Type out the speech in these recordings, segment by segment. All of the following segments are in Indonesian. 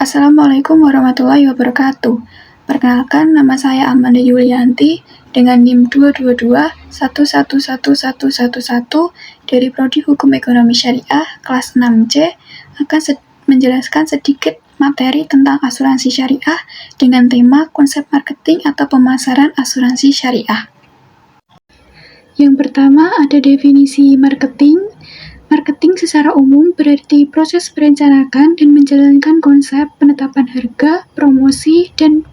Assalamualaikum warahmatullahi wabarakatuh. Perkenalkan, nama saya Amanda Yulianti dengan NIM 222111111 dari Prodi Hukum Ekonomi Syariah kelas 6C akan menjelaskan sedikit materi tentang asuransi syariah dengan tema konsep marketing atau pemasaran asuransi syariah. Yang pertama ada definisi marketing. Marketing secara umum berarti proses merencanakan dan menjalankan konsep penetapan harga, promosi, dan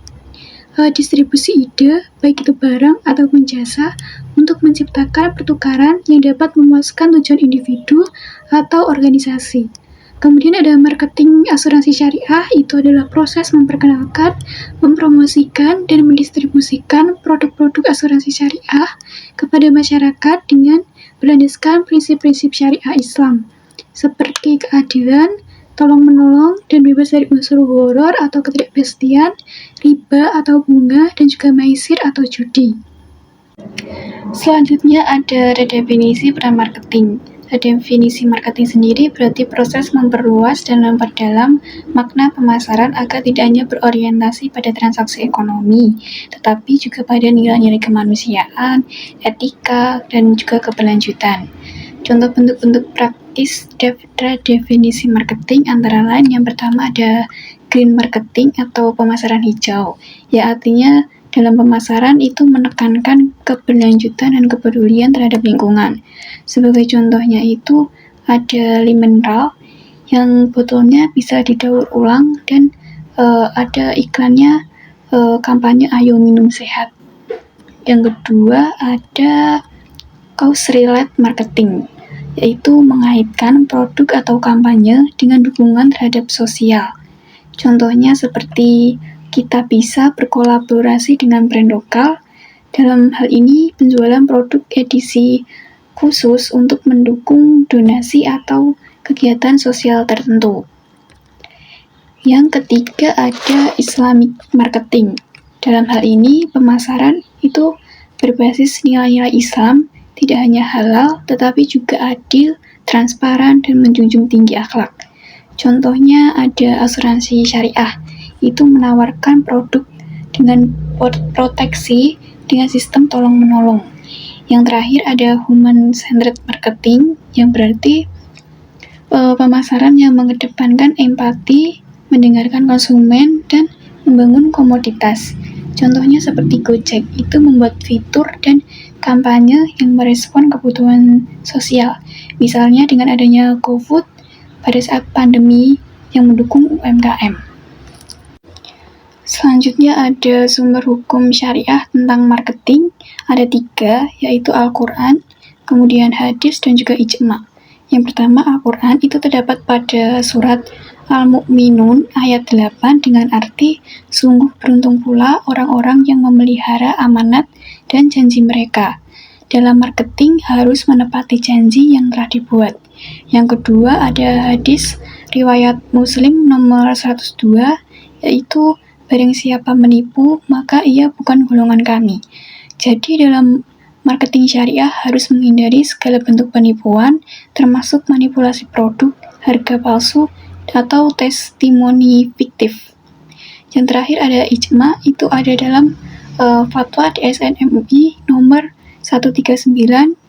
distribusi ide, baik itu barang ataupun jasa, untuk menciptakan pertukaran yang dapat memuaskan tujuan individu atau organisasi. Kemudian ada marketing asuransi syariah, itu adalah proses memperkenalkan, mempromosikan, dan mendistribusikan produk-produk asuransi syariah kepada masyarakat dengan berlandaskan prinsip-prinsip syariah Islam, seperti keadilan, tolong-menolong, dan bebas dari unsur gharar atau ketidakpastian, riba atau bunga, dan juga maisir atau judi. Selanjutnya ada redefinisi peran marketing. Definisi marketing sendiri berarti proses memperluas dan memperdalam makna pemasaran agar tidak hanya berorientasi pada transaksi ekonomi, tetapi juga pada nilai-nilai kemanusiaan, etika, dan juga keberlanjutan. Contoh bentuk-bentuk praktis definisi marketing antara lain yang pertama ada green marketing atau pemasaran hijau, ya artinya dalam pemasaran itu menekankan keberlanjutan dan kepedulian terhadap lingkungan. Sebagai contohnya itu ada lem mineral yang botolnya bisa didaur ulang dan ada iklannya kampanye ayo minum sehat. Yang kedua ada cause relate marketing, yaitu mengaitkan produk atau kampanye dengan dukungan terhadap sosial. Contohnya seperti kita bisa berkolaborasi dengan brand lokal. Dalam hal ini, penjualan produk edisi khusus untuk mendukung donasi atau kegiatan sosial tertentu. Yang ketiga ada Islamic marketing. Dalam hal ini, pemasaran itu berbasis nilai-nilai Islam, tidak hanya halal, tetapi juga adil, transparan, dan menjunjung tinggi akhlak. Contohnya ada asuransi syariah, itu menawarkan produk dengan proteksi dengan sistem tolong-menolong. Yang terakhir ada human-centered marketing, yang berarti pemasaran yang mengedepankan empati, mendengarkan konsumen, dan membangun komoditas. Contohnya seperti Gojek, itu membuat fitur dan kampanye yang merespon kebutuhan sosial. Misalnya dengan adanya GoFood pada saat pandemi yang mendukung UMKM. Selanjutnya ada sumber hukum syariah tentang marketing. Ada 3, yaitu Al-Quran, kemudian hadis, dan juga ijma'. Yang pertama Al-Quran itu terdapat pada surat Al-Mu'minun ayat 8 dengan arti sungguh beruntung pula orang-orang yang memelihara amanat dan janji mereka. Dalam marketing harus menepati janji yang telah dibuat. Yang kedua ada hadis riwayat Muslim nomor 102, yaitu barang siapa menipu, maka ia bukan golongan kami. Jadi dalam marketing syariah harus menghindari segala bentuk penipuan, termasuk manipulasi produk, harga palsu, atau testimoni fiktif. Yang terakhir ada ijma', itu ada dalam fatwa DSN MUI nomor 139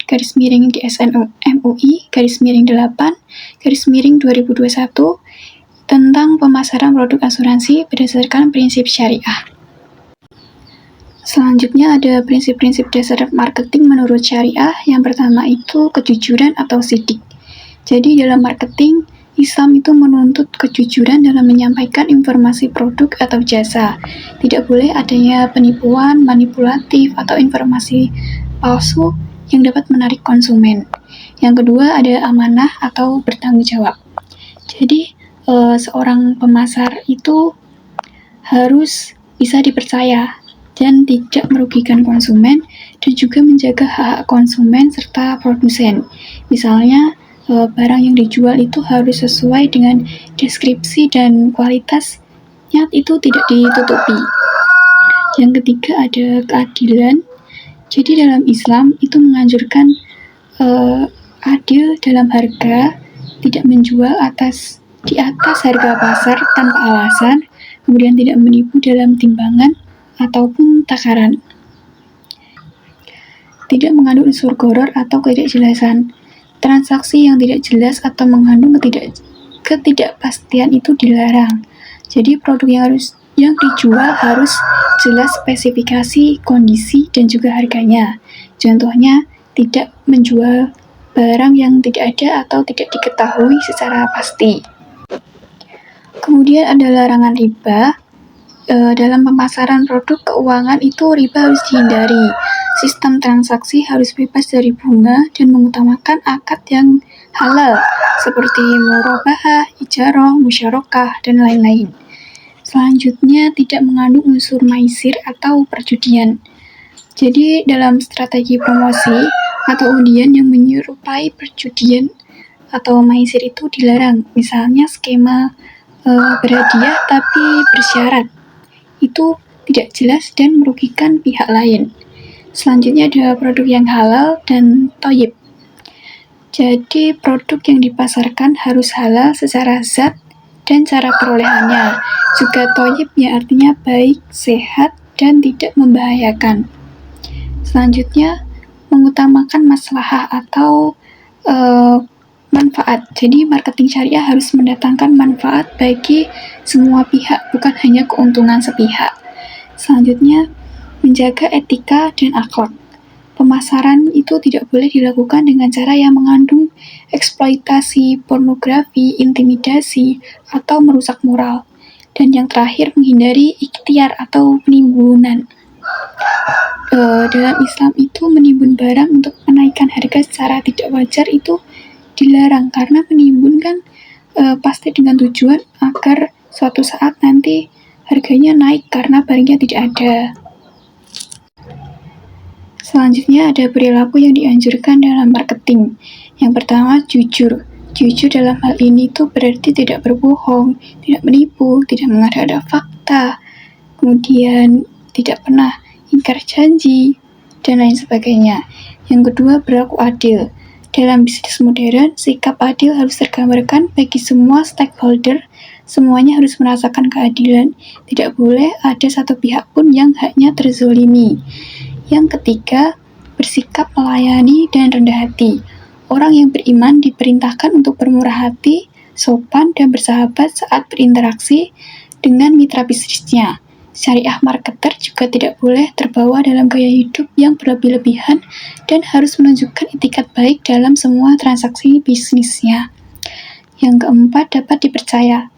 DSN MUI 8/2021 tentang pemasaran produk asuransi berdasarkan prinsip syariah. Selanjutnya ada prinsip-prinsip dasar marketing menurut syariah. Yang pertama itu kejujuran atau sidik. Jadi dalam marketing, Islam itu menuntut kejujuran dalam menyampaikan informasi produk atau jasa. Tidak boleh adanya penipuan, manipulatif, atau informasi palsu yang dapat menarik konsumen. Yang kedua ada amanah atau bertanggung jawab. Jadi seorang pemasar itu harus bisa dipercaya dan tidak merugikan konsumen, dan juga menjaga hak konsumen serta produsen. Misalnya barang yang dijual itu harus sesuai dengan deskripsi dan kualitasnya itu tidak ditutupi. Yang ketiga ada keadilan. Jadi dalam Islam itu menganjurkan adil dalam harga, tidak menjual atas di atas harga pasar tanpa alasan, kemudian tidak menipu dalam timbangan ataupun takaran. Tidak mengandung unsur gharar atau ketidakjelasan. Transaksi yang tidak jelas atau mengandung ketidakpastian itu dilarang. Jadi produk yang dijual harus jelas spesifikasi, kondisi, dan juga harganya. Contohnya, tidak menjual barang yang tidak ada atau tidak diketahui secara pasti. Kemudian ada larangan riba. Dalam pemasaran produk keuangan itu riba harus dihindari. Sistem transaksi harus bebas dari bunga dan mengutamakan akad yang halal seperti murabahah, ijarah, musyarakah, dan lain-lain. Selanjutnya tidak mengandung unsur maisir atau perjudian. Jadi dalam strategi promosi atau undian yang menyerupai perjudian atau maisir itu dilarang. Misalnya skema berhadiah tapi bersyarat. Itu tidak jelas dan merugikan pihak lain. Selanjutnya ada produk yang halal dan thayyib. Jadi produk yang dipasarkan harus halal secara zat dan cara perolehannya. Juga thayyib yang artinya baik, sehat, dan tidak membahayakan. Selanjutnya mengutamakan maslahah atau manfaat. Jadi marketing syariah harus mendatangkan manfaat bagi semua pihak, bukan hanya keuntungan sepihak. Selanjutnya, menjaga etika dan akhlak. Pemasaran itu tidak boleh dilakukan dengan cara yang mengandung eksploitasi, pornografi, intimidasi, atau merusak moral. Dan yang terakhir, menghindari ikhtiar atau penimbunan. Dalam Islam itu menimbun barang untuk menaikkan harga secara tidak wajar itu dilarang, karena menimbun kan pasti dengan tujuan agar suatu saat nanti harganya naik karena barangnya tidak ada. Selanjutnya ada perilaku yang dianjurkan dalam marketing. Yang pertama, jujur. Jujur dalam hal ini tuh berarti tidak berbohong, tidak menipu, tidak mengada-ada fakta, kemudian tidak pernah ingkar janji, dan lain sebagainya. Yang kedua, berlaku adil. Dalam bisnis modern, sikap adil harus tergambarkan bagi semua stakeholder. Semuanya harus merasakan keadilan. Tidak boleh ada satu pihak pun yang haknya terzolimi. Yang ketiga, bersikap melayani dan rendah hati. Orang yang beriman diperintahkan untuk bermurah hati, sopan, dan bersahabat saat berinteraksi dengan mitra bisnisnya. Syariah marketer juga tidak boleh terbawa dalam gaya hidup yang berlebih-lebihan dan harus menunjukkan etikat baik dalam semua transaksi bisnisnya. Yang keempat, dapat dipercaya.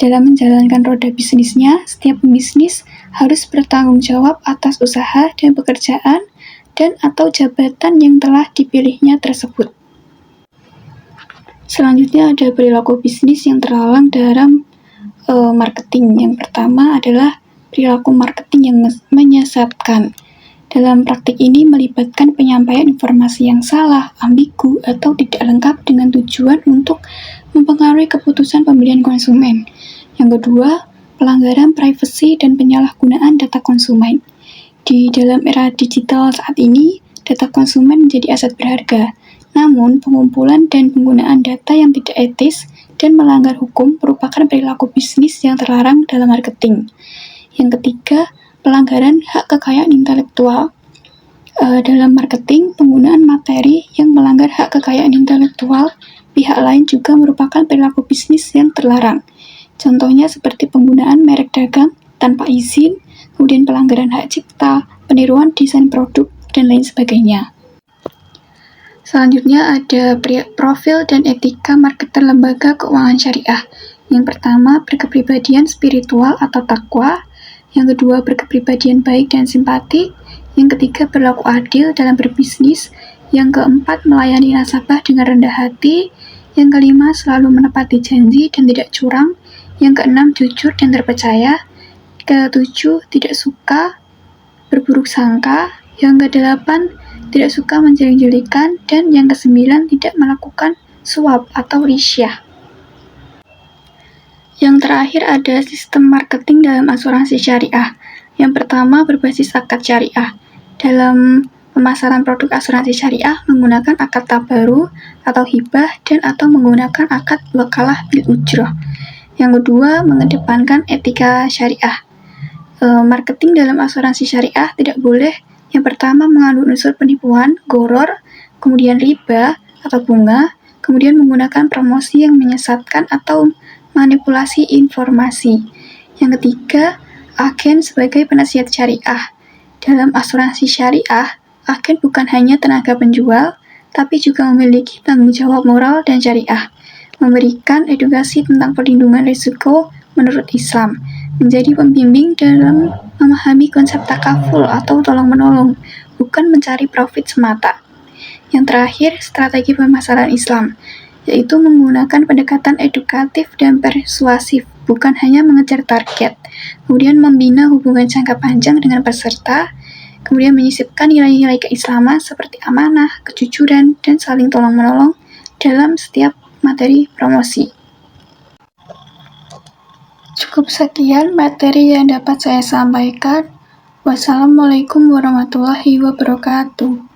Dalam menjalankan roda bisnisnya, setiap pembisnis harus bertanggung jawab atas usaha dan pekerjaan dan atau jabatan yang telah dipilihnya tersebut. Selanjutnya ada perilaku bisnis yang terlarang dalam marketing. Yang pertama adalah perilaku marketing yang menyesatkan. Dalam praktik ini melibatkan penyampaian informasi yang salah, ambigu, atau tidak lengkap dengan tujuan untuk mempengaruhi keputusan pembelian konsumen. Yang kedua, pelanggaran privasi dan penyalahgunaan data konsumen. Di dalam era digital saat ini, data konsumen menjadi aset berharga. Namun, pengumpulan dan penggunaan data yang tidak etis dan melanggar hukum merupakan perilaku bisnis yang terlarang dalam marketing. Yang ketiga, pelanggaran hak kekayaan intelektual. Dalam marketing, penggunaan materi yang melanggar hak kekayaan intelektual pihak lain juga merupakan perilaku bisnis yang terlarang. Contohnya seperti penggunaan merek dagang tanpa izin, kemudian pelanggaran hak cipta, peniruan desain produk, dan lain sebagainya. Selanjutnya ada profil dan etika marketer lembaga keuangan syariah. Yang pertama, berkepribadian spiritual atau takwa. Yang kedua, berkepribadian baik dan simpatik. Yang ketiga, berlaku adil dalam berbisnis. Yang keempat, melayani nasabah dengan rendah hati. Yang kelima, selalu menepati janji dan tidak curang. Yang keenam, jujur dan terpercaya. Ketujuh, tidak suka berburuk sangka. Yang kedelapan, tidak suka menjelek-jelekan. Dan yang kesembilan, tidak melakukan suap atau risyah. Yang terakhir ada sistem marketing dalam asuransi syariah. Yang pertama, berbasis akad syariah. Dalam Pemasaran produk asuransi syariah menggunakan akad tabaru atau hibah dan atau menggunakan akad wakalah bil ujroh. Yang kedua, mengedepankan etika syariah. Marketing dalam asuransi syariah tidak boleh yang pertama mengandung unsur penipuan, goror, kemudian riba atau bunga, kemudian menggunakan promosi yang menyesatkan atau manipulasi informasi. Yang ketiga, agen sebagai penasihat syariah. Dalam asuransi syariah, agen bukan hanya tenaga penjual, tapi juga memiliki tanggung jawab moral dan syariah, memberikan edukasi tentang perlindungan risiko menurut Islam, menjadi pembimbing dalam memahami konsep takaful atau tolong-menolong, bukan mencari profit semata. Yang terakhir, strategi pemasaran Islam, yaitu menggunakan pendekatan edukatif dan persuasif, bukan hanya mengejar target. Kemudian membina hubungan jangka panjang dengan peserta, kemudian menyisipkan nilai-nilai keislaman seperti amanah, kejujuran, dan saling tolong-menolong dalam setiap materi promosi. Cukup sekian materi yang dapat saya sampaikan. Wassalamualaikum warahmatullahi wabarakatuh.